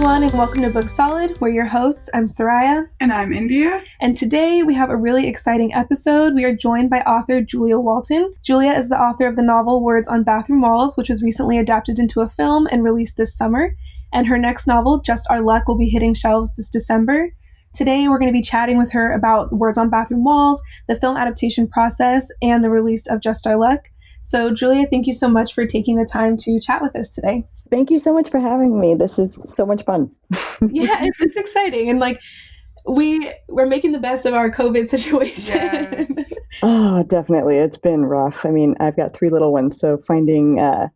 everyone, and welcome to Book Solid. We're your hosts. I'm Soraya. And I'm India. And today we have a really exciting episode. We are joined by author Julia Walton. Julia is the author of the novel Words on Bathroom Walls, which was recently adapted into a film and released this summer. And her next novel, Just Our Luck, will be hitting shelves this December. Today we're going to be chatting with her about Words on Bathroom Walls, the film adaptation process, and the release of Just Our Luck. So Julia, thank you so much for taking the time to chat with us today. Thank you so much for having me. This is so much fun. Yeah, it's exciting. And we're making the best of our COVID situation. Yes. Oh, definitely. It's been rough. I mean, I've got 3 little ones, so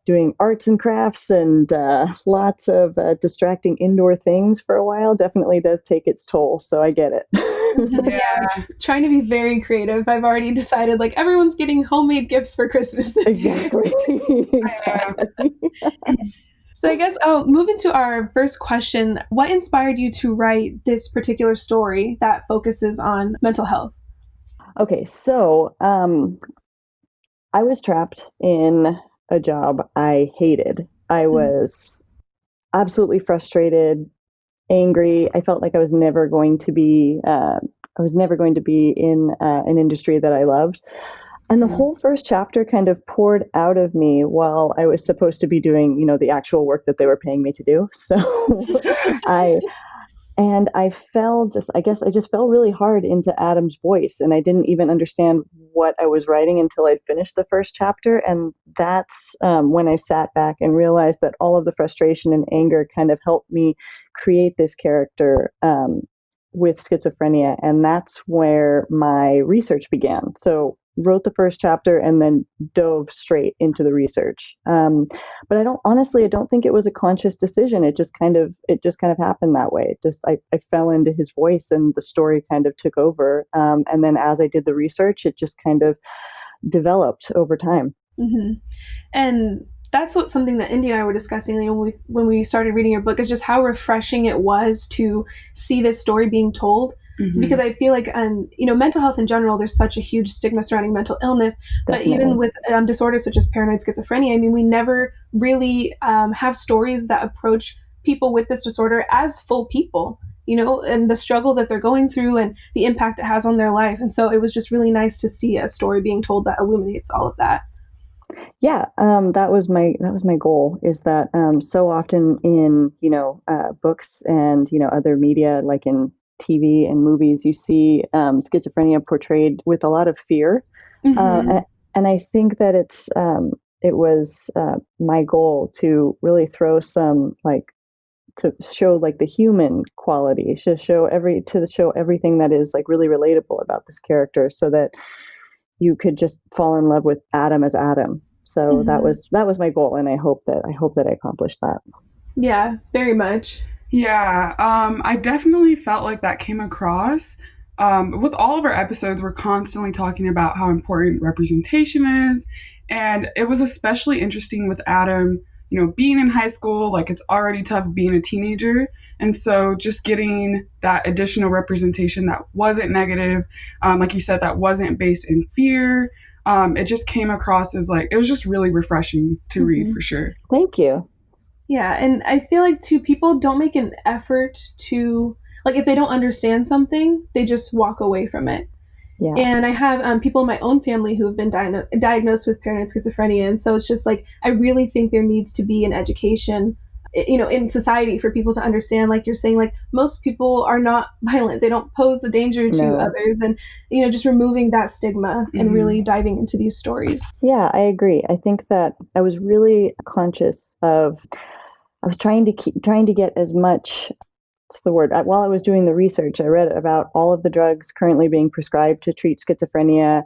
doing arts and crafts and lots of distracting indoor things for a while definitely does take its toll. So I get it. Yeah, trying to be very creative. I've already decided everyone's getting homemade gifts for Christmas this year. Exactly. So I guess I'll move into our first question. What inspired you to write this particular story that focuses on mental health? Okay, so I was trapped in a job I hated. I was absolutely frustrated, angry. I felt like I was never going to be in an industry that I loved. And the whole first chapter kind of poured out of me while I was supposed to be doing, the actual work that they were paying me to do. So I just fell really hard into Adam's voice, and I didn't even understand what I was writing until I'd finished the first chapter. And that's when I sat back and realized that all of the frustration and anger kind of helped me create this character with schizophrenia. And that's where my research began. So wrote the first chapter and then dove straight into the research. But I don't think it was a conscious decision. It just kind of happened that way. I fell into his voice and the story kind of took over. And then as I did the research, it just kind of developed over time. Mm-hmm. And that's something that Indy and I were discussing when we started reading your book, is just how refreshing it was to see this story being told. Mm-hmm. Because I feel like, mental health in general, there's such a huge stigma surrounding mental illness. Definitely. But even with disorders such as paranoid schizophrenia, we never really have stories that approach people with this disorder as full people, and the struggle that they're going through and the impact it has on their life. And so it was just really nice to see a story being told that illuminates all of that. Yeah, that was my goal, is that so often in, books and, other media, like in TV and movies, you see schizophrenia portrayed with a lot of fear. Mm-hmm. And I think that it was my goal to really throw some, to show the human quality, to show everything that is really relatable about this character, so that you could just fall in love with Adam as Adam. So mm-hmm. that was my goal, and I hope that I accomplished that. Yeah, very much. Yeah, I definitely felt like that came across. With all of our episodes, we're constantly talking about how important representation is, and it was especially interesting with Adam, being in high school. It's already tough being a teenager, and so just getting that additional representation that wasn't negative, like you said, that wasn't based in fear. It just came across as it was just really refreshing to read, mm-hmm. for sure. Thank you. Yeah, and I feel like too, people don't make an effort to, if they don't understand something, they just walk away from it. Yeah. And I have people in my own family who have been diagnosed with paranoid schizophrenia, and so it's just I really think there needs to be an education, in society, for people to understand, like you're saying, most people are not violent, they don't pose a danger to others, and just removing that stigma, mm-hmm. and really diving into these stories. Yeah, I agree. I think that I was really conscious of, I was trying to get as much, what's the word, while I was doing the research, I read about all of the drugs currently being prescribed to treat schizophrenia,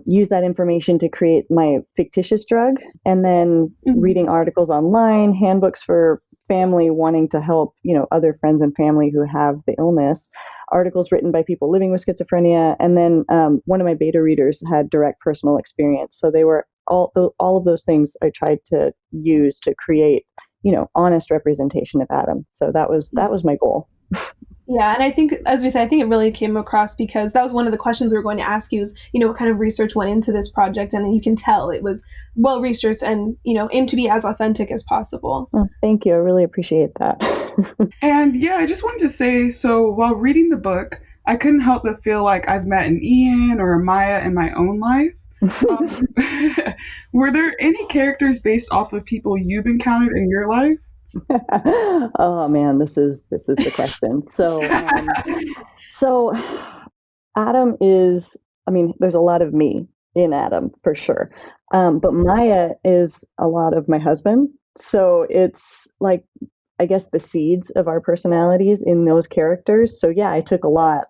use that information to create my fictitious drug, and then mm-hmm. reading articles online, handbooks for family wanting to help, other friends and family who have the illness, articles written by people living with schizophrenia. And then one of my beta readers had direct personal experience. So they were all of those things I tried to use to create, honest representation of Adam. So that was my goal. Yeah, and I think, as we said, I think it really came across because that was one of the questions we were going to ask you is, what kind of research went into this project, and you can tell it was well researched and, aimed to be as authentic as possible. Oh, thank you. I really appreciate that. And yeah, I just wanted to say, so while reading the book, I couldn't help but feel like I've met an Ian or a Maya in my own life. Um, were there any characters based off of people you've encountered in your life? Oh man, this is the question. So Adam is, I mean, there's a lot of me in Adam for sure. But Maya is a lot of my husband. So it's like, I guess, the seeds of our personalities in those characters. So yeah, I took a lot.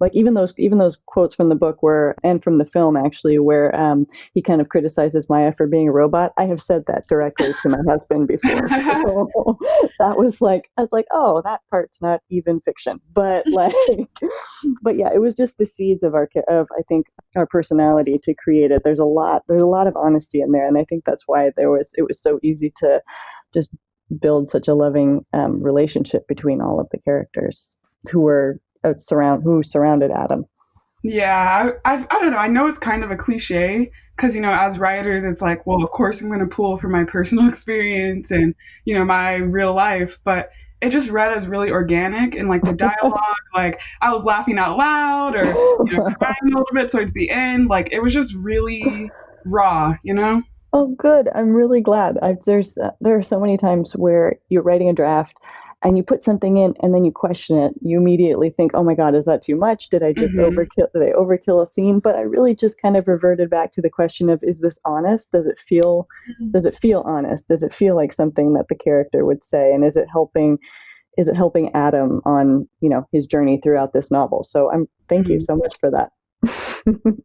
Like even those quotes from the book where, and from the film actually, where he kind of criticizes Maya for being a robot. I have said that directly to my husband before. So that was like, I was like, oh, that part's not even fiction. But like, but yeah, it was just the seeds of I think our personality to create it. There's a lot of honesty in there, and I think that's why it was so easy to just build such a loving relationship between all of the characters who surrounded Adam. Yeah, I don't know. I know it's kind of a cliche because, as writers, it's like, well, of course I'm going to pull from my personal experience and, my real life. But it just read as really organic and like the dialogue, like I was laughing out loud or, crying a little bit towards the end. Like it was just really raw. Oh, good. I'm really glad. There are so many times where you're writing a draft and you put something in and then you question it. You immediately think, "Oh my God, is that too much? Did I just Hmm. overkill? Did I overkill a scene?" But I really just kind of reverted back to the question of, is this honest? Does it feel honest? Does it feel like something that the character would say? And is it helping Adam on, his journey throughout this novel? So thank you Hmm. so much for that.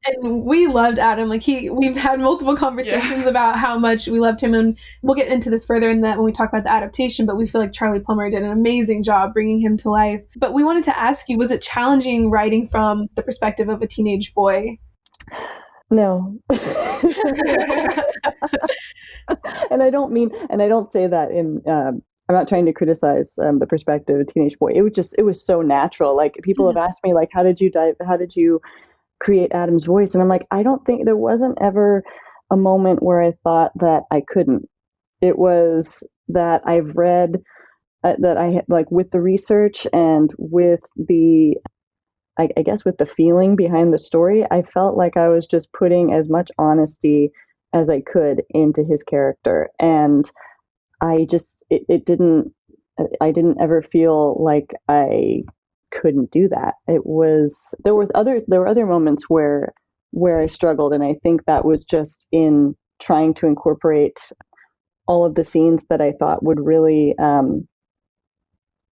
And we loved Adam. We've had multiple Yeah. conversations about how much we loved him, and we'll get into this further in that when we talk about the adaptation. But we feel like Charlie Plummer did an amazing job bringing him to life. But we wanted to ask you: was it challenging writing from the perspective of a teenage boy? No. And I don't say that in, I'm not trying to criticize the perspective of a teenage boy. It was so natural. Like people have asked me, like, how did you create Adam's voice? And I'm like, I don't think there wasn't ever a moment where I thought that I couldn't. It was that I've read that I had, like, with the research and with I guess with the feeling behind the story, I felt like I was just putting as much honesty as I could into his character. And it didn't, I didn't ever feel like I couldn't do that. There were other moments where I struggled. And I think that was just in trying to incorporate all of the scenes that I thought would really,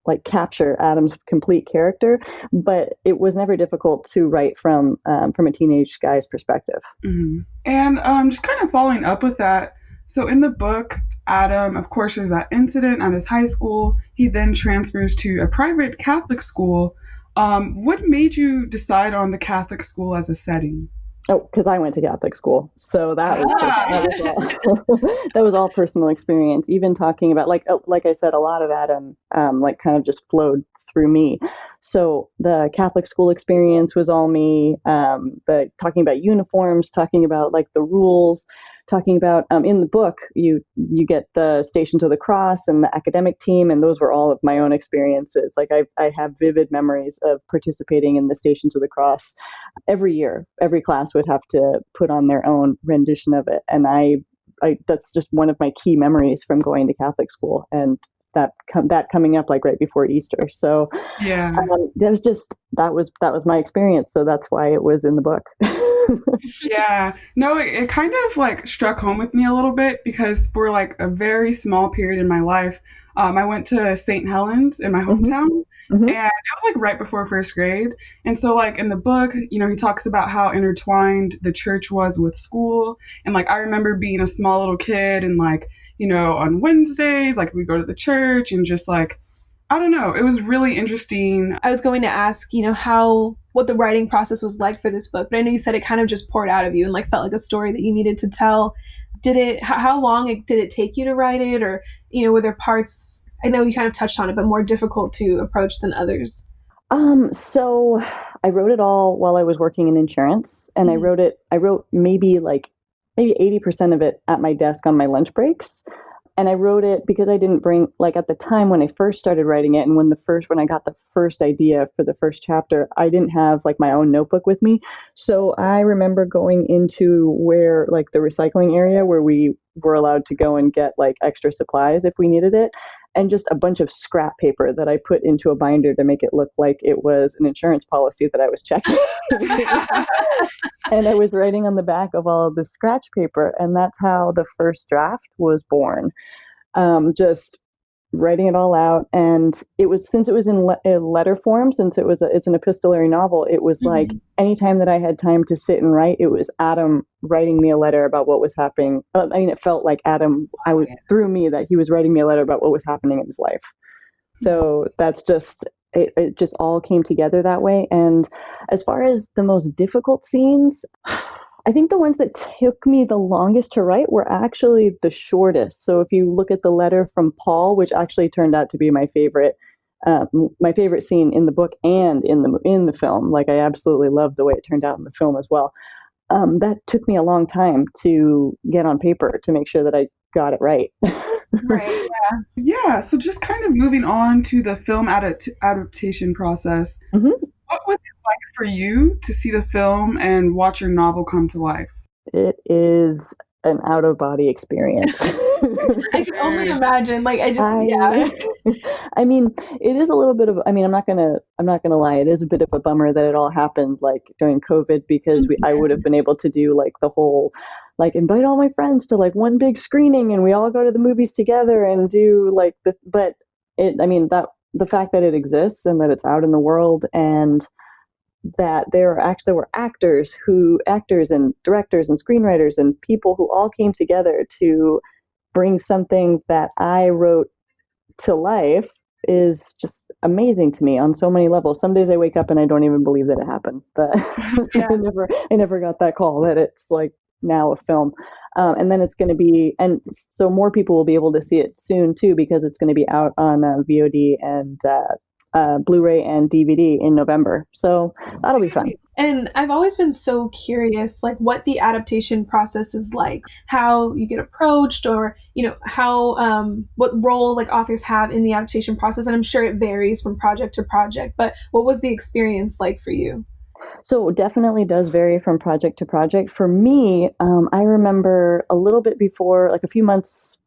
like, capture Adam's complete character, but it was never difficult to write from a teenage guy's perspective. Hmm. And just kind of following up with that. So in the book, Adam, of course, there's that incident at his high school. He then transfers to a private Catholic school. What made you decide on the Catholic school as a setting? Oh, because I went to Catholic school, so Ah. that was all personal experience. Even talking about, like I said, a lot of Adam like kind of just flowed through me. So the Catholic school experience was all me. The talking about uniforms, talking about like the rules, talking about, in the book you get the Stations of the Cross and the academic team, and those were all of my own experiences. Like I have vivid memories of participating in the Stations of the Cross. Every year every class would have to put on their own rendition of it, and I that's just one of my key memories from going to Catholic school, and that coming up like right before Easter. So Yeah. that was my experience, so that's why it was in the book. Yeah. No, it kind of like struck home with me a little bit because for like a very small period in my life, I went to St. Helens in my Hmm. hometown. Hmm. And it was like right before first grade. And so, like in the book, he talks about how intertwined the church was with school. And like, I remember being a small little kid and like, on Wednesdays, like we go to the church and just like, I don't know, it was really interesting. I was going to ask, what the writing process was like for this book, but I know you said it kind of just poured out of you and like felt like a story that you needed to tell. How long did it take you to write it, or were there parts? I know you kind of touched on it, but more difficult to approach than others. So I wrote it all while I was working in insurance, and Mhm. I wrote maybe 80% of it at my desk on my lunch breaks. And I wrote it because I didn't bring, like, at the time when I first started writing it, and when I got the first idea for the first chapter, I didn't have like my own notebook with me. So I remember going into where, like, the recycling area where we were allowed to go and get like extra supplies if we needed it, and just a bunch of scrap paper that I put into a binder to make it look like it was an insurance policy that I was checking. And I was writing on the back of all of the scratch paper, and that's how the first draft was born. Just writing it all out, and it was, since it was in letter form, since it's an epistolary novel, it was like Mhm. anytime that I had time to sit and write, it was Adam writing me a letter about what was happening. I mean, it felt like Adam, through me, that he was writing me a letter about what was happening in his life. So that's just it just all came together that way. And as far as the most difficult scenes, I think the ones that took me the longest to write were actually the shortest. So if you look at the letter from Paul, which actually turned out to be my favorite scene in the book and in the film, like, I absolutely love the way it turned out in the film as well. That took me a long time to get on paper to make sure that I got it right. Right. Yeah, so just kind of moving on to the film adaptation process. Mhm. What was it like for you to see the film and watch your novel come to life? It is an out of body experience. I can only imagine. Like, I just, I yeah. I mean, it is a little bit of, I mean, I'm not gonna lie, it is a bit of a bummer that it all happened like during COVID, because I would have been able to do like the whole, like, invite all my friends to like one big screening and we all go to the movies together and do like but I mean, that the fact that it exists and that it's out in the world, and that there were actors and directors and screenwriters and people who all came together to bring something that I wrote to life, is just amazing to me on so many levels. Some days I wake up and I don't even believe that it happened. But Yeah. I never got that call that it's like now a film. And then it's going to be, and so more people will be able to see it soon too, because it's going to be out on VOD and Blu-ray and DVD in November. So that'll be fun. And I've always been so curious, like, what the adaptation process is like, how you get approached, or, how, what role like authors have in the adaptation process. And I'm sure it varies from project to project, but what was the experience like for you? So it definitely does vary from project to project. For me, I remember a little bit before, like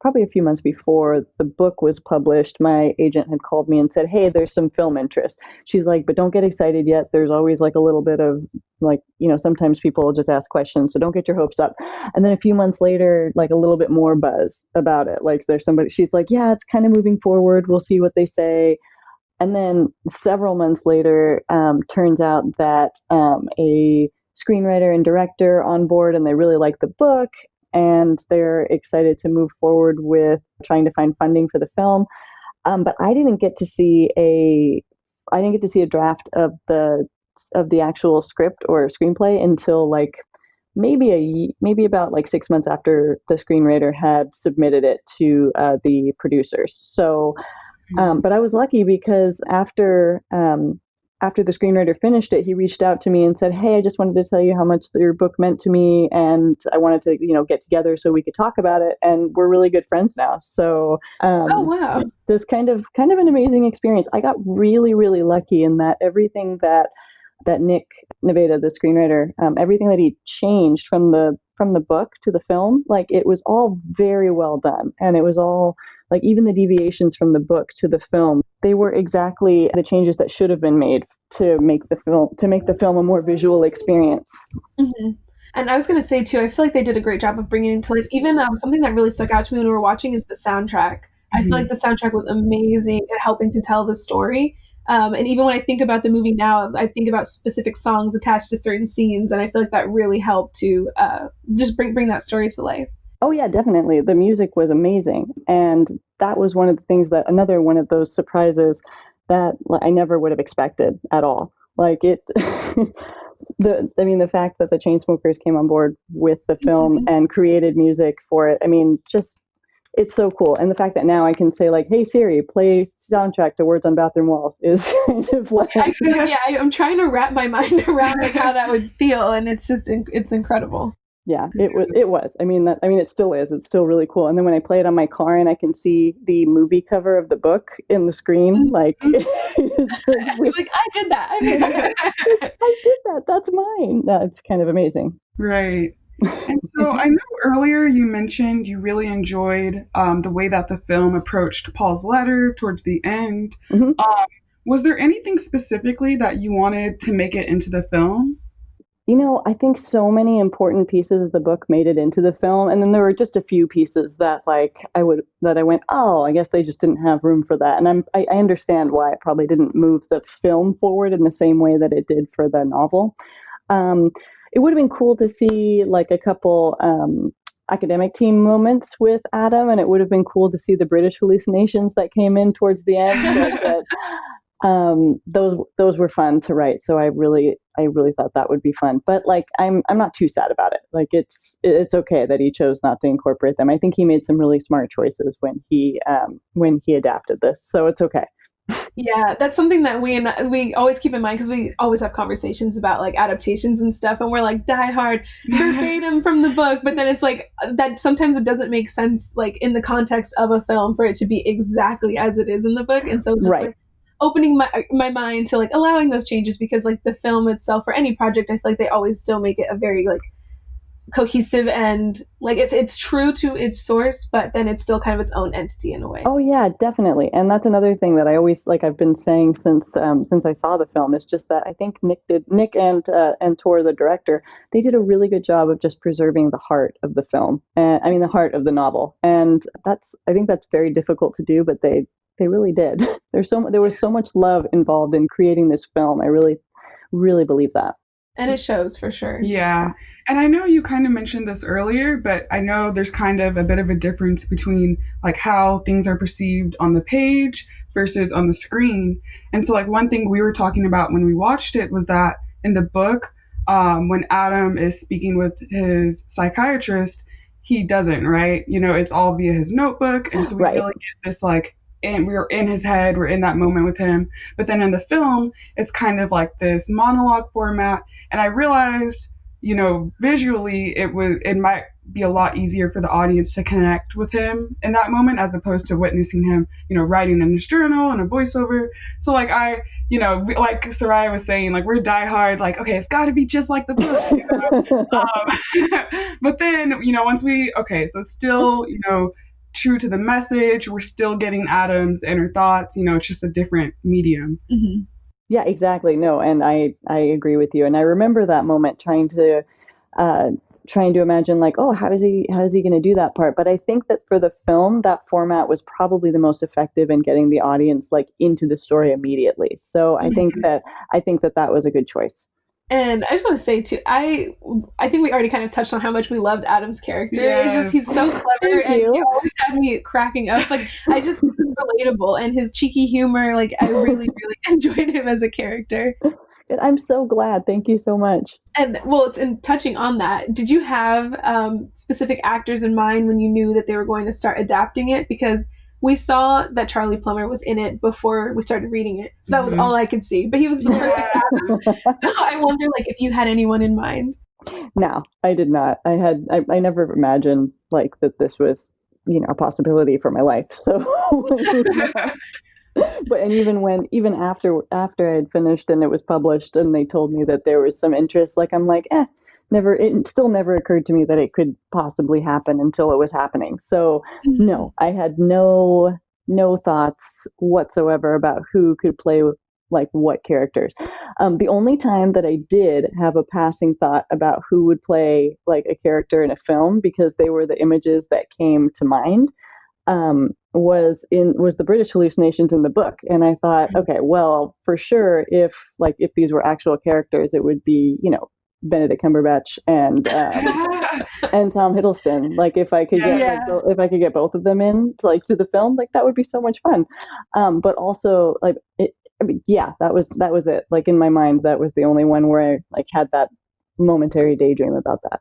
probably a few months before the book was published, my agent had called me and said, "Hey, there's some film interest." She's like, "But don't get excited yet. There's always like a little bit of like, sometimes people will just ask questions, so don't get your hopes up." And then a few months later, like a little bit more buzz about it. Like there's somebody, she's like, "Yeah, it's kind of moving forward. We'll see what they say." And then several months later, turns out that a screenwriter and director on board, and they really like the book, and they're excited to move forward with trying to find funding for the film. But I didn't get to see a draft of the actual script or screenplay until like maybe about like 6 months after the screenwriter had submitted it to the producers. So but I was lucky because after the screenwriter finished it, he reached out to me and said, "Hey, I just wanted to tell you how much your book meant to me, and I wanted to, get together so we could talk about it. And we're really good friends now." So Oh, wow. this kind of an amazing experience. I got really, really lucky in that everything that Nick Nevada, the screenwriter, everything that he changed from the book to the film, like it was all very well done, and it was all like even the deviations from the book to the film, they were exactly the changes that should have been made to make the film a more visual experience. Hmm. And I was going to say too, I feel like they did a great job of bringing it to life. Even something that really stuck out to me when we were watching is the soundtrack. I feel like the soundtrack was amazing at helping to tell the story. And even when I think about the movie now, I think about specific songs attached to certain scenes, and I feel like that really helped to just bring that story to life. Oh yeah, definitely. The music was amazing, and that was one of the things that another one of those surprises that I never would have expected at all. Like it, the fact that the Chainsmokers came on board with the film Mhm. and created music for it. I mean, just it's so cool. And the fact that now I can say like, hey Siri, play soundtrack to Words on Bathroom Walls is kind of like... I'm trying to wrap my mind around like how that would feel, and it's just it's incredible. Yeah, it was. I mean, it still is. It's still really cool. And then when I play it on my car and I can see the movie cover of the book in the screen, like, you're like, I did that. I did that. That's mine. No, it's kind of amazing. Right. And so I know earlier you mentioned you really enjoyed the way that the film approached Paul's letter towards the end. Mm-hmm. Was there anything specifically that you wanted to make it into the film? I think so many important pieces of the book made it into the film, and then there were just a few pieces that I went, oh, I guess they just didn't have room for that. And I understand why it probably didn't move the film forward in the same way that it did for the novel. It would have been cool to see like a couple academic team moments with Adam, and it would have been cool to see the British hallucinations that came in towards the end. Those were fun to write, so I really thought that would be fun. But like I'm not too sad about it. Like it's okay that he chose not to incorporate them. I think he made some really smart choices when he adapted this, so it's okay. Yeah, that's something that we always keep in mind, because we always have conversations about like adaptations and stuff, and we're like die hard verbatim from the book, but then it's like that sometimes it doesn't make sense like in the context of a film for it to be exactly as it is in the book. And so just like opening my mind to like allowing those changes, because like the film itself for any project, I feel like they always still make it a very like cohesive, and like if it's true to its source, but then it's still kind of its own entity in a way. Oh yeah, definitely. And that's another thing that I always I've been saying since I saw the film, is just that I think Nick and Tor, the director, they did a really good job of just preserving the heart of the film, and I mean the heart of the novel. And I think that's very difficult to do, but they really did. There was so much love involved in creating this film. I really, really believe that. And it shows for sure. Yeah. And I know you kind of mentioned this earlier, but I know there's kind of a bit of a difference between like how things are perceived on the page versus on the screen. And so like one thing we were talking about when we watched it was that in the book, when Adam is speaking with his psychiatrist, he doesn't, right? It's all via his notebook. And so we really get this like, and we're in his head, we're in that moment with him. But then in the film, it's kind of like this monologue format. And I realized, visually it might be a lot easier for the audience to connect with him in that moment, as opposed to witnessing him, writing in his journal and a voiceover. So like like Soraya was saying, like we're diehard, like, okay, it's got to be just like the book. But then, once so it's still, true to the message. We're still getting Adam's inner thoughts. It's just a different medium. Mm-hmm. Yeah, exactly. No, and I agree with you. And I remember that moment trying to imagine like, oh, how is he going to do that part? But I think that for the film, that format was probably the most effective in getting the audience like into the story immediately. So I think that was a good choice. And I just want to say too, I think we already kind of touched on how much we loved Adam's character. Yes. It's just, he's so clever, and he always had me cracking up. Like, he was relatable, and his cheeky humor, like, I really, really enjoyed him as a character. I'm so glad. Thank you so much. And well, it's in touching on that. Did you have specific actors in mind when you knew that they were going to start adapting it? Because we saw that Charlie Plummer was in it before we started reading it. So that was all I could see. But he was the perfect Adam. So I wonder, like, if you had anyone in mind. No, I did not. I never imagined, like, that this was, a possibility for my life. So, but and even after I had finished and it was published and they told me that there was some interest, like, I'm like, it still never occurred to me that it could possibly happen until it was happening. So no, I had no thoughts whatsoever about who could play like what characters. The only time that I did have a passing thought about who would play like a character in a film, because they were the images that came to mind, was the British hallucinations in the book. And I thought, okay, well, for sure, if these were actual characters, it would be, Benedict Cumberbatch and Tom Hiddleston. Like if I could get both of them in to the film, like that would be so much fun. But also that was it. Like in my mind, that was the only one where I like had that momentary daydream about that.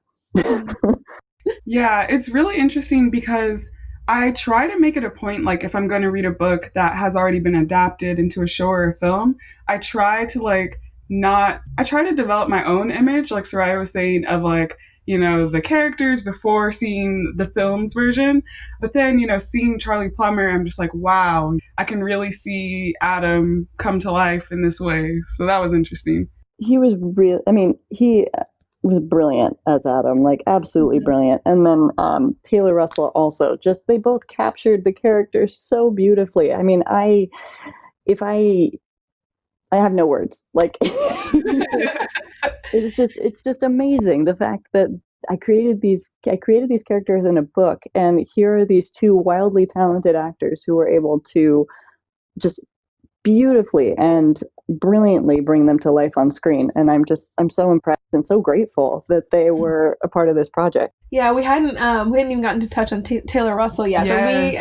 Yeah, it's really interesting because I try to make it a point, like if I'm going to read a book that has already been adapted into a show or a film, I try to I try to develop my own image, like Soraya was saying, of like, the characters before seeing the film's version. But then, seeing Charlie Plummer, I'm just like, wow, I can really see Adam come to life in this way. So that was interesting. He was real. I mean, he was brilliant as Adam, like absolutely brilliant. And then Taylor Russell also, just they both captured the characters so beautifully. I mean, I have no words. Like it's just amazing the fact that I created these characters in a book, and here are these two wildly talented actors who were able to just beautifully and brilliantly bring them to life on screen. And I'm so impressed and so grateful that they were a part of this project. Yeah, we hadn't even gotten to touch on Taylor Russell yet, but we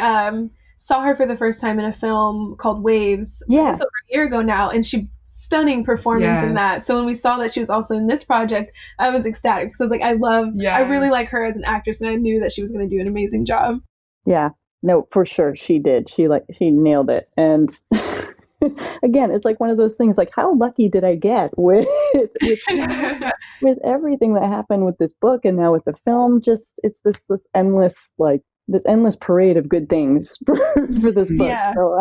saw her for the first time in a film called Waves. Yeah, it's over a year ago now, and stunning performance in that. So when we saw that she was also in this project, I was ecstatic because I was like, I really like her as an actress, and I knew that she was going to do an amazing job. Yeah, no, for sure she did. She nailed it. And again, it's like one of those things, like how lucky did I get with with everything that happened with this book and now with the film. Just it's this endless parade of good things for this book. Yeah. So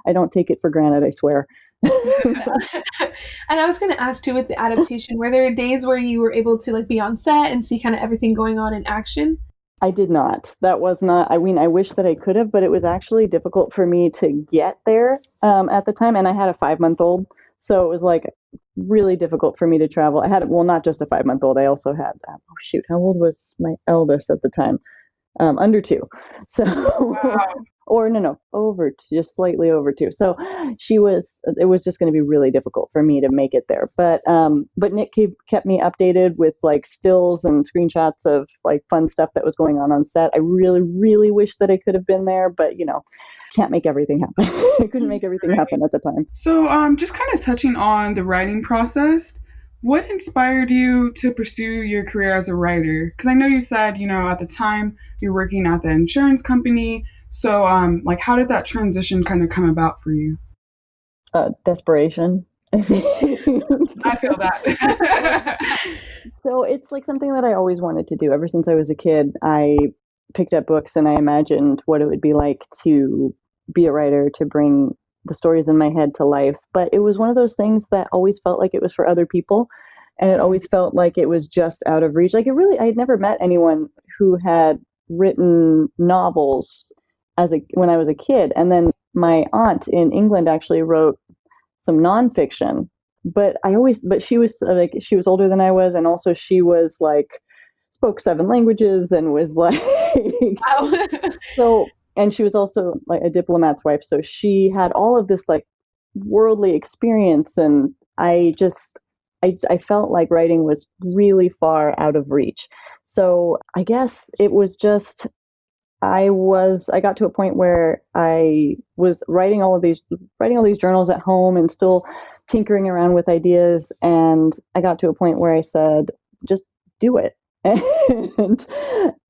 I don't take it for granted, I swear. And I was going to ask too, with the adaptation, were there days where you were able to be on set and see kind of everything going on in action? I did not. That was not, I mean, I wish that I could have, but it was actually difficult for me to get there at the time. And I had a 5-month-old. So it was really difficult for me to travel. I had, well, not just a 5-month-old. I also had, how old was my eldest at the time? Under 2. So, wow. Or no, just slightly over 2. So it was just going to be really difficult for me to make it there. But Nick kept me updated with stills and screenshots of fun stuff that was going on set. I really, really wish that I could have been there, but can't make everything happen. I couldn't make everything happen at the time. So just kind of touching on the writing process, what inspired you to pursue your career as a writer? Because I know you said, at the time you're working at the insurance company. So how did that transition kind of come about for you? Desperation. I feel that. So it's something that I always wanted to do. Ever since I was a kid, I picked up books and I imagined what it would be like to be a writer, to bring the stories in my head to life. But it was one of those things that always felt like it was for other people. And it always felt like it was just out of reach. I had never met anyone who had written novels when I was a kid. And then my aunt in England actually wrote some nonfiction, but she was she was older than I was. And also she was spoke 7 languages and was wow. So, and she was also a diplomat's wife. So she had all of this worldly experience. And I felt like writing was really far out of reach. So I guess it was just, I got to a point where I was writing all these journals at home and still tinkering around with ideas. And I got to a point where I said, just do it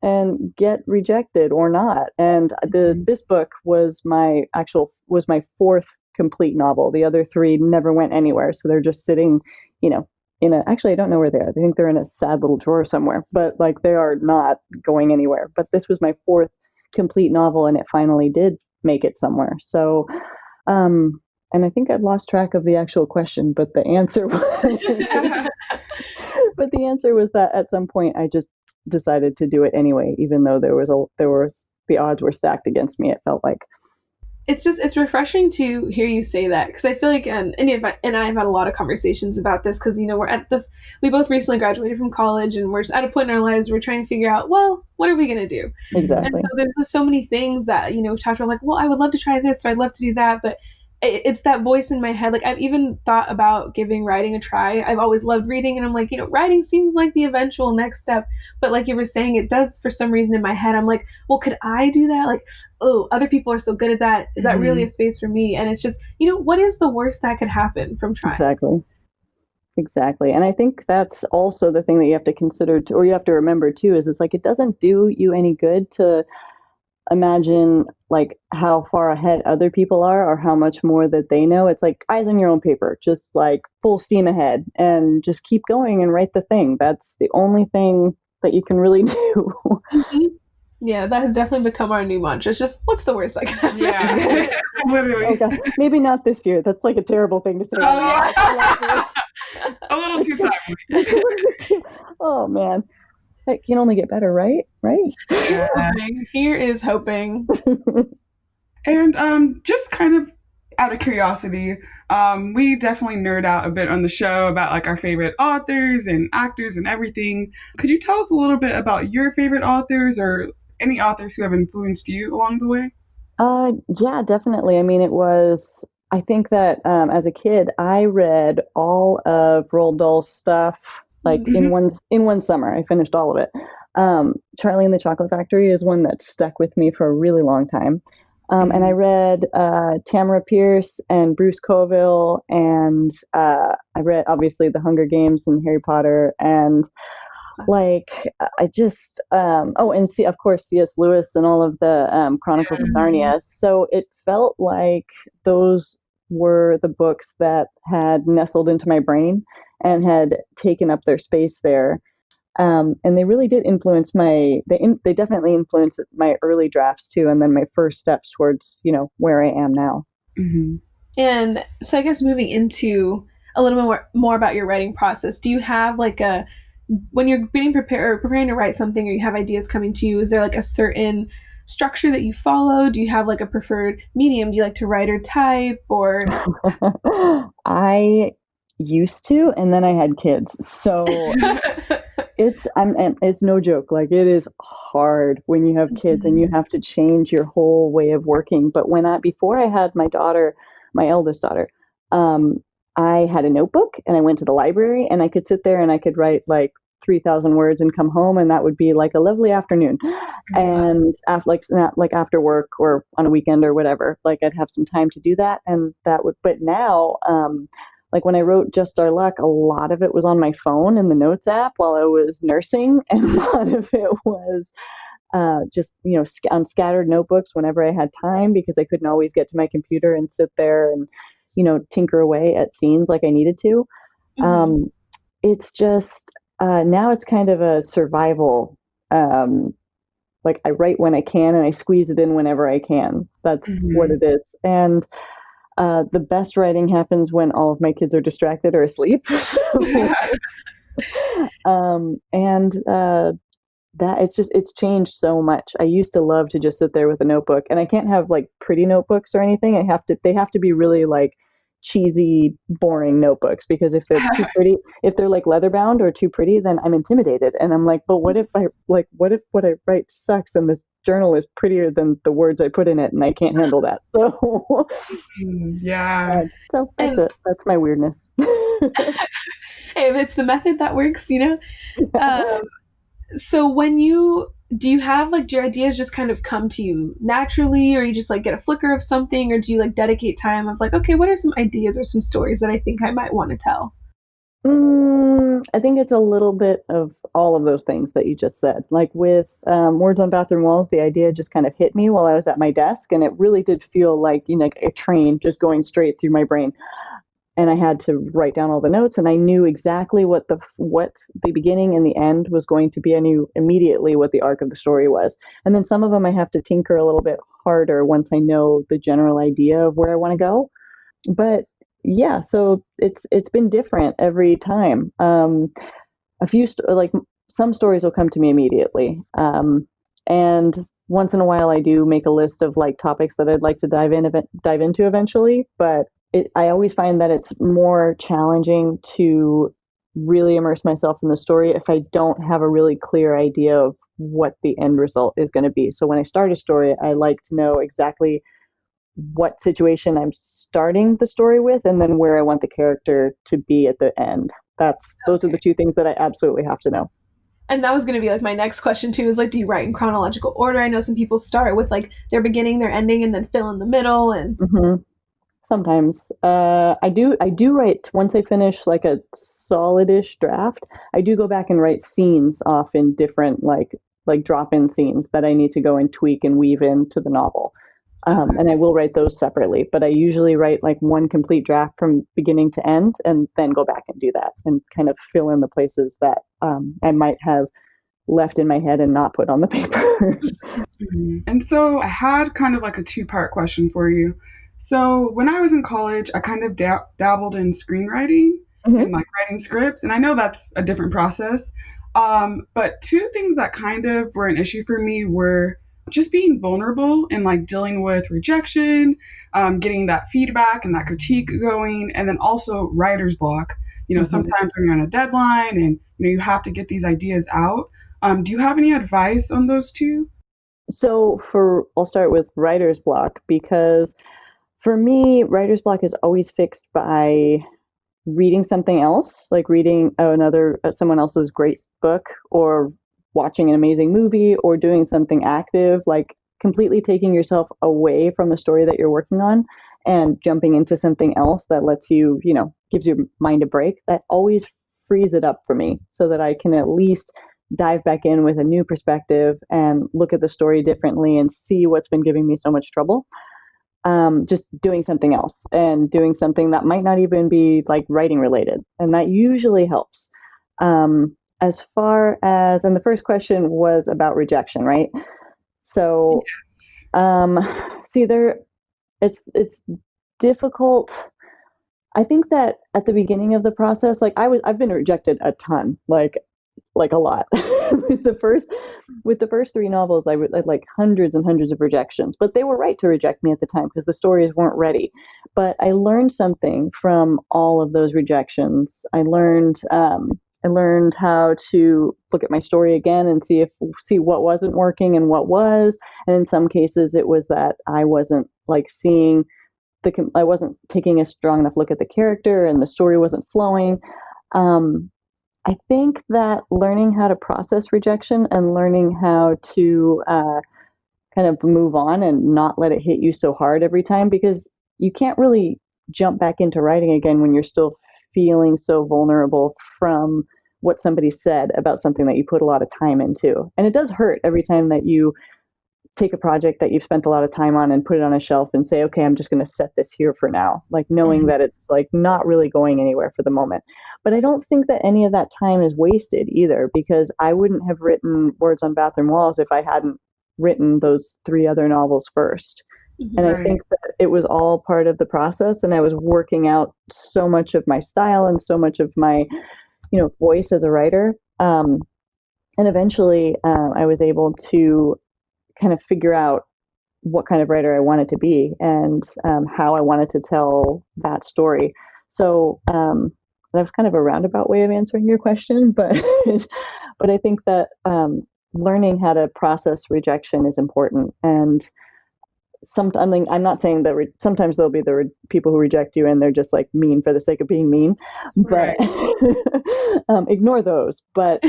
and get rejected or not. And this book was my 4th complete novel. The other 3 never went anywhere. So they're just sitting, actually, I don't know where they are. I think they're in a sad little drawer somewhere, but they are not going anywhere. But this was my 4th complete novel, and it finally did make it somewhere. So, and I think I've lost track of the actual question, but the answer was that at some point I just decided to do it anyway, even though the odds were stacked against me. It felt like. It's refreshing to hear you say that, because I feel like India and I have had a lot of conversations about this, because we're at this, we both recently graduated from college, and we're just at a point in our lives where we're trying to figure out, well, what are we going to do? Exactly. And so there's just so many things that we've talked about, well, I would love to try this, or I'd love to do that, but it's that voice in my head. I've even thought about giving writing a try. I've always loved reading, and I'm like, writing seems like the eventual next step. But like you were saying, it does for some reason in my head. I'm like, well, could I do that? Oh, other people are so good at that. Is that really a space for me? And it's just, what is the worst that could happen from trying? Exactly. Exactly. And I think that's also the thing that you have to consider, or you have to remember too, is it's like it doesn't do you any good to imagine like how far ahead other people are or how much more that they know. It's like eyes on your own paper, just like full steam ahead and just keep going and write the thing. That's the only thing that you can really do. Mm-hmm. Yeah, that has definitely become our new mantra. It's just, what's the worst that can happen? Yeah, literally. Oh, God. Maybe not this year. That's like a terrible thing to say. Oh, yeah. A little too timely. Oh, man. It can only get better, right? Right? Here is hoping. And just kind of out of curiosity, we definitely nerd out a bit on the show about like our favorite authors and actors and everything. Could you tell us a little bit about your favorite authors or any authors who have influenced you along the way? Yeah, definitely. I mean, I think that as a kid, I read all of Roald Dahl's stuff like in one summer. I finished all of it. Charlie and the Chocolate Factory is one that stuck with me for a really long time. And I read Tamara Pierce and Bruce Coville, and I read obviously The Hunger Games and Harry Potter, and like I just and see, of course, C.S. Lewis and all of the Chronicles of Narnia. So it felt like those were the books that had nestled into my brain and had taken up their space there. And they really did influence they definitely influenced my early drafts too, and then my first steps towards where I am now. Mm-hmm. And so I guess moving into a little bit more about your writing process, do you have like when you're being preparing to write something, or you have ideas coming to you, is there like a certain structure that you follow? Do you have like a preferred medium? Do you like to write or type, or? I used to, and then I had kids, so it's no joke. Like, it is hard when you have kids and you have to change your whole way of working. But before I had my daughter, my eldest daughter, I had a notebook and I went to the library and I could sit there and I could write like 3,000 words and come home, and that would be like a lovely afternoon. And after work or on a weekend or whatever, like I'd have some time to do that, and but now, like when I wrote Just Our Luck, a lot of it was on my phone in the notes app while I was nursing, and a lot of it was just on scattered notebooks whenever I had time, because I couldn't always get to my computer and sit there and tinker away at scenes like I needed to. It's just now it's kind of a survival. Like I write when I can and I squeeze it in whenever I can. That's what it is. And the best writing happens when all of my kids are distracted or asleep. That it's changed so much. I used to love to just sit there with a notebook, and I can't have like pretty notebooks or anything. They have to be really like cheesy, boring notebooks, because if they're too pretty, if they're like leather bound or too pretty, then I'm intimidated. And I'm like, but what if what I write sucks and this journal is prettier than the words I put in it, and I can't handle that. So yeah. So that's it. That's my weirdness. Hey, if it's the method that works, So do you have like, do your ideas just kind of come to you naturally, or you just like get a flicker of something, or do you like dedicate time of like, okay, what are some ideas or some stories that I think I might want to tell? I think it's a little bit of all of those things that you just said. Like with Words on Bathroom Walls, the idea just kind of hit me while I was at my desk, and it really did feel like a train just going straight through my brain. And I had to write down all the notes, and I knew exactly what the beginning and the end was going to be. I knew immediately what the arc of the story was. And then some of them I have to tinker a little bit harder once I know the general idea of where I want to go. But yeah, so it's been different every time. Some stories will come to me immediately. And once in a while I do make a list of like topics that I'd like to dive into eventually, but I always find that it's more challenging to really immerse myself in the story if I don't have a really clear idea of what the end result is going to be. So when I start a story, I like to know exactly what situation I'm starting the story with, and then where I want the character to be at the end. Those are the two things that I absolutely have to know. And that was going to be like my next question too, is like, do you write in chronological order? I know some people start with like their beginning, their ending, and then fill in the middle. And Sometimes. I do write once I finish like a solidish draft. I do go back and write scenes off in different like drop-in scenes that I need to go and tweak and weave into the novel. Okay. And I will write those separately, but I usually write like one complete draft from beginning to end and then go back and do that and kind of fill in the places that I might have left in my head and not put on the paper. And so I had kind of like a two-part question for you. So when I was in college, I kind of dabbled in screenwriting and Mhm. like writing scripts, and I know that's a different process. But two things that kind of were an issue for me were just being vulnerable and like dealing with rejection, getting that feedback and that critique going, and then also writer's block. Mhm. Sometimes when you're on a deadline and you have to get these ideas out. Do you have any advice on those two? I'll start with writer's block because for me, writer's block is always fixed by reading something else, like reading another someone else's great book or watching an amazing movie or doing something active, like completely taking yourself away from the story that you're working on and jumping into something else that lets you, gives your mind a break. That always frees it up for me so that I can at least dive back in with a new perspective and look at the story differently and see what's been giving me so much trouble. Just doing something else and doing something that might not even be like writing related. And that usually helps. As far as, and the first question was about rejection, right? So, um, see, it's difficult. I think that at the beginning of the process, like I've been rejected a ton, like a lot. with the first with the first three novels, I had like hundreds and hundreds of rejections, but they were right to reject me at the time because the stories weren't ready. But I learned something from all of those rejections. I learned how to look at my story again and see what wasn't working and what was. And in some cases, it was that I wasn't like seeing I wasn't taking a strong enough look at the character and the story wasn't flowing. Um, I think that learning how to process rejection and learning how to kind of move on and not let it hit you so hard every time, because you can't really jump back into writing again when you're still feeling so vulnerable from what somebody said about something that you put a lot of time into. And it does hurt every time that you take a project that you've spent a lot of time on and put it on a shelf and say, okay, I'm just going to set this here for now, like knowing that it's like not really going anywhere for the moment. But I don't think that any of that time is wasted either, because I wouldn't have written Words on Bathroom Walls if I hadn't written those three other novels first. And I Right. think that it was all part of the process, and I was working out so much of my style and so much of my, voice as a writer. And eventually, I was able to kind of figure out what kind of writer I wanted to be and how I wanted to tell that story. So that was kind of a roundabout way of answering your question, but but I think that learning how to process rejection is important. And sometimes, I mean, I'm not saying that sometimes there'll be people who reject you and they're just like mean for the sake of being mean, but Right. ignore those. But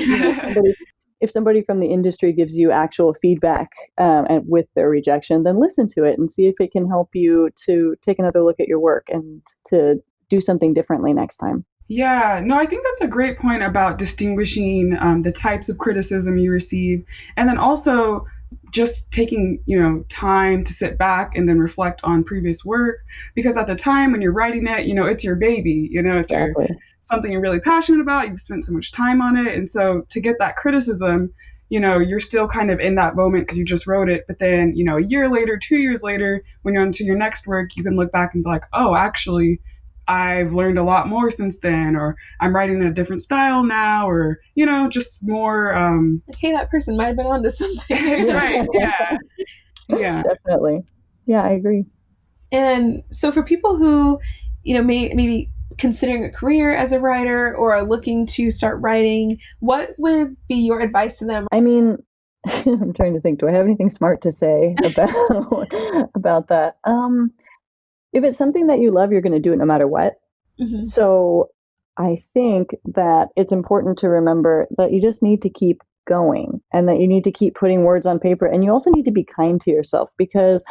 if somebody from the industry gives you actual feedback and with their rejection, then listen to it and see if it can help you to take another look at your work and to do something differently next time. Yeah, no, I think that's a great point about distinguishing the types of criticism you receive, and then also just taking time to sit back and then reflect on previous work. Because at the time when you're writing it, it's your baby, it's your Exactly. something you're really passionate about. You've spent so much time on it, and so to get that criticism, you're still kind of in that moment because you just wrote it. But then, a year later, 2 years later, when you're onto your next work, you can look back and be like, oh, actually I've learned a lot more since then, or I'm writing in a different style now, or, just more. Like, hey, that person might have been onto something. Yeah, Right. Yeah. Yeah. definitely. Yeah, I agree. And so for people who, maybe considering a career as a writer or are looking to start writing, what would be your advice to them? I mean, I'm trying to think, do I have anything smart to say about about that? If it's something that you love, you're going to do it no matter what. Hmm. So I think that it's important to remember that you just need to keep going and that you need to keep putting words on paper. And you also need to be kind to yourself, because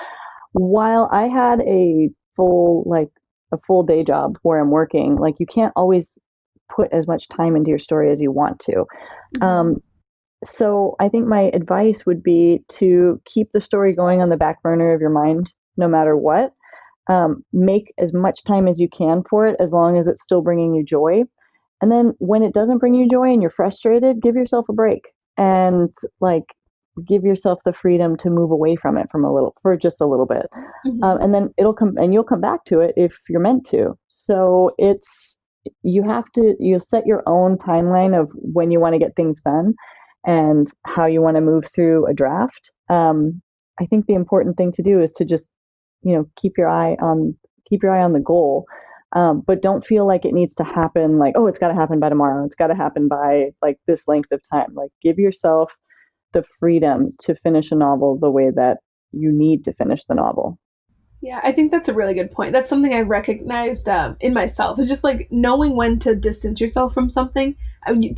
while I had a a full day job where I'm working, like you can't always put as much time into your story as you want to. So I think my advice would be to keep the story going on the back burner of your mind, no matter what. Make as much time as you can for it, as long as it's still bringing you joy. And then when it doesn't bring you joy and you're frustrated, give yourself a break and like give yourself the freedom to move away from it for just a little bit. And then you'll come back to it if you're meant to. So you'll set your own timeline of when you want to get things done and how you want to move through a draft. I think the important thing to do is to just, keep your eye on the goal. But don't feel like it needs to happen like, oh, it's got to happen by tomorrow. It's got to happen by like this length of time. Like give yourself the freedom to finish a novel the way that you need to finish the novel. Yeah, I think that's a really good point. That's something I recognized in myself. It's just like knowing when to distance yourself from something.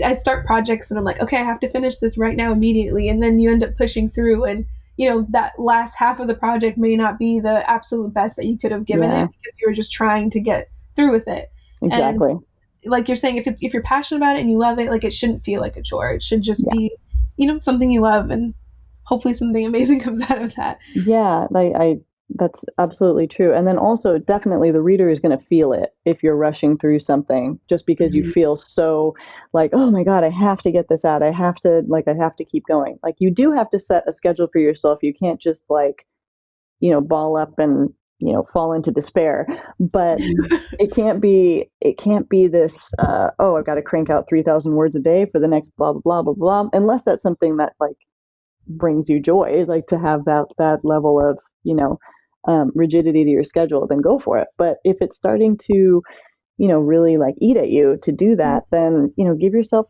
I start projects and I'm like, okay, I have to finish this right now immediately. And then you end up pushing through and, that last half of the project may not be the absolute best that you could have given it because you were just trying to get through with it. Exactly. And like you're saying, if you're passionate about it and you love it, like it shouldn't feel like a chore. It should just be, something you love, and hopefully something amazing comes out of that. Yeah, that's absolutely true. And then also definitely the reader is going to feel it if you're rushing through something just because you feel so like, oh my God, I have to get this out. I have to keep going. Like you do have to set a schedule for yourself. You can't just ball up and, fall into despair, but it can't be this, oh, I've got to crank out 3,000 words a day for the next blah, blah, blah, blah, blah, unless that's something that like brings you joy, like to have that level of, rigidity to your schedule, then go for it. But if it's starting to, really like eat at you to do that, then, give yourself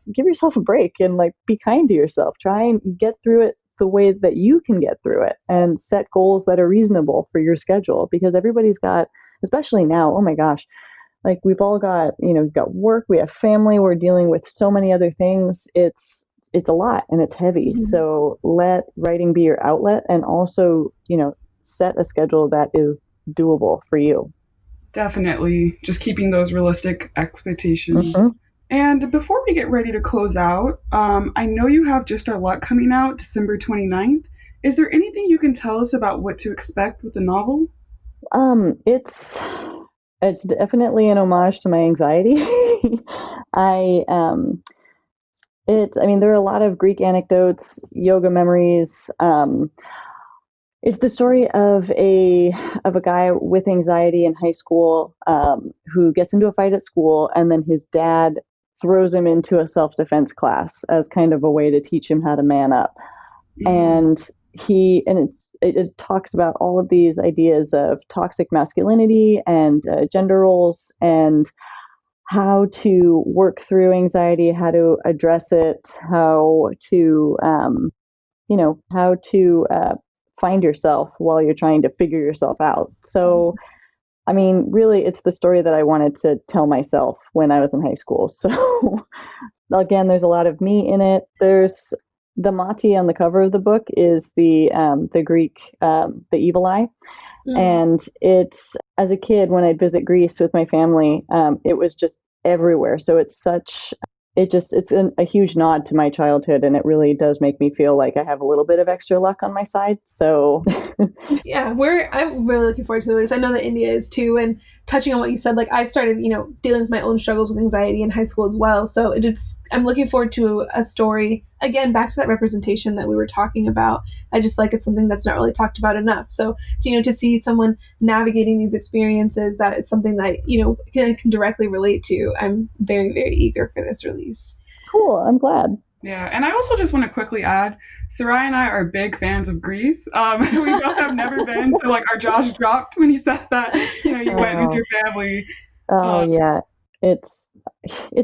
a break and like be kind to yourself. Try and get through it the way that you can get through it and set goals that are reasonable for your schedule, because everybody's got, especially now, oh my gosh, like we've all got, we've got work, we have family, we're dealing with so many other things. It's a lot and it's heavy. So let writing be your outlet, and also, set a schedule that is doable for you. Definitely. Just keeping those realistic expectations. And before we get ready to close out, I know you have Just Our Luck coming out December 29th. Is there anything you can tell us about what to expect with the novel? It's definitely an homage to my anxiety. There are a lot of Greek anecdotes, yoga memories. It's the story of a guy with anxiety in high school who gets into a fight at school, and then his dad throws him into a self-defense class as kind of a way to teach him how to man up. And it talks about all of these ideas of toxic masculinity and gender roles and how to work through anxiety, how to address it, how to find yourself while you're trying to figure yourself out. So, really, it's the story that I wanted to tell myself when I was in high school. So, again, there's a lot of me in it. There's the Mati on the cover of the book is the Greek, the evil eye. And it's, as a kid, when I'd visit Greece with my family, it was just everywhere. So it's a huge nod to my childhood, and it really does make me feel like I have a little bit of extra luck on my side. So yeah, I'm really looking forward to the release. I know that India is too, and touching on what you said, like I started, dealing with my own struggles with anxiety in high school as well. So I'm looking forward to a story, again, back to that representation that we were talking about. I just feel like it's something that's not really talked about enough. So, to see someone navigating these experiences, that is something that, can directly relate to. I'm very, very eager for this release. Cool. I'm glad. Yeah, and I also just want to quickly add, Sarai and I are big fans of Greece. We both have never been, so like our jaws dropped when he said that. You went with your family. Yeah, it's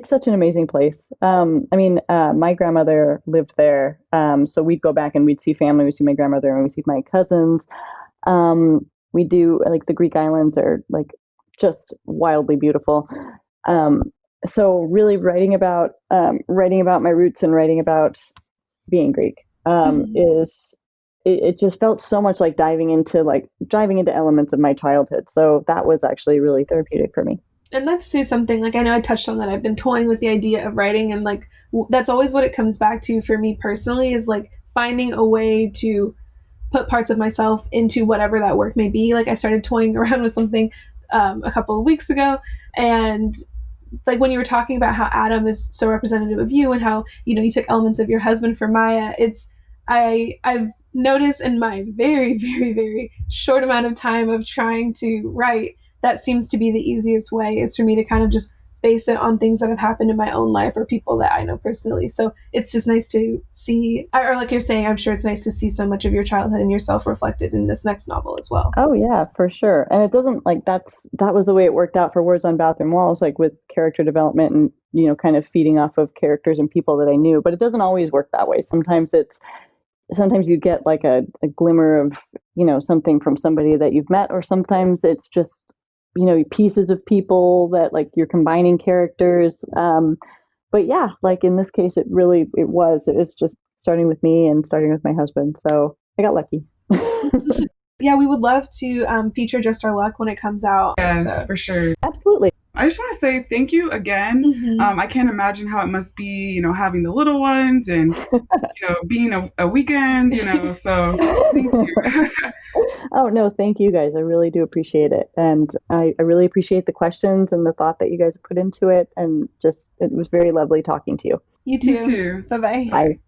such an amazing place. My grandmother lived there, so we'd go back and we'd see family. We'd see my grandmother and we'd see my cousins. We do, like, the Greek islands are like just wildly beautiful. So really writing about my roots and writing about being Greek is it just felt so much like diving into elements of my childhood. So that was actually really therapeutic for me. And that's too something, like, I know I touched on that. I've been toying with the idea of writing, and like that's always what it comes back to for me personally, is like finding a way to put parts of myself into whatever that work may be. Like I started toying around with something a couple of weeks ago, and like when you were talking about how Adam is so representative of you and how, you know, you took elements of your husband for Maya, I've noticed in my very, very, very short amount of time of trying to write, that seems to be the easiest way, is for me to kind of just base it on things that have happened in my own life or people that I know personally. So it's just nice to see, or like you're saying, I'm sure it's nice to see so much of your childhood and yourself reflected in this next novel as well. Oh yeah, for sure. And it doesn't, like, that was the way it worked out for Words on Bathroom Walls, like with character development and, you know, kind of feeding off of characters and people that I knew. But it doesn't always work that way. Sometimes you get like a glimmer of, you know, something from somebody that you've met, or sometimes it's just, you know, pieces of people that, like, you're combining characters. But yeah, like in this case, it was just starting with me and starting with my husband. So I got lucky. Yeah, we would love to feature Just Our Luck when it comes out. Yes, so. For sure. Absolutely. I just want to say thank you again. Mm-hmm. I can't imagine how it must be, you know, having the little ones and, you know, being a weekend, you know, so thank you. Oh, no, thank you guys. I really do appreciate it. And I really appreciate the questions and the thought that you guys put into it. And just, it was very lovely talking to you. You too. You too. Bye-bye. Bye.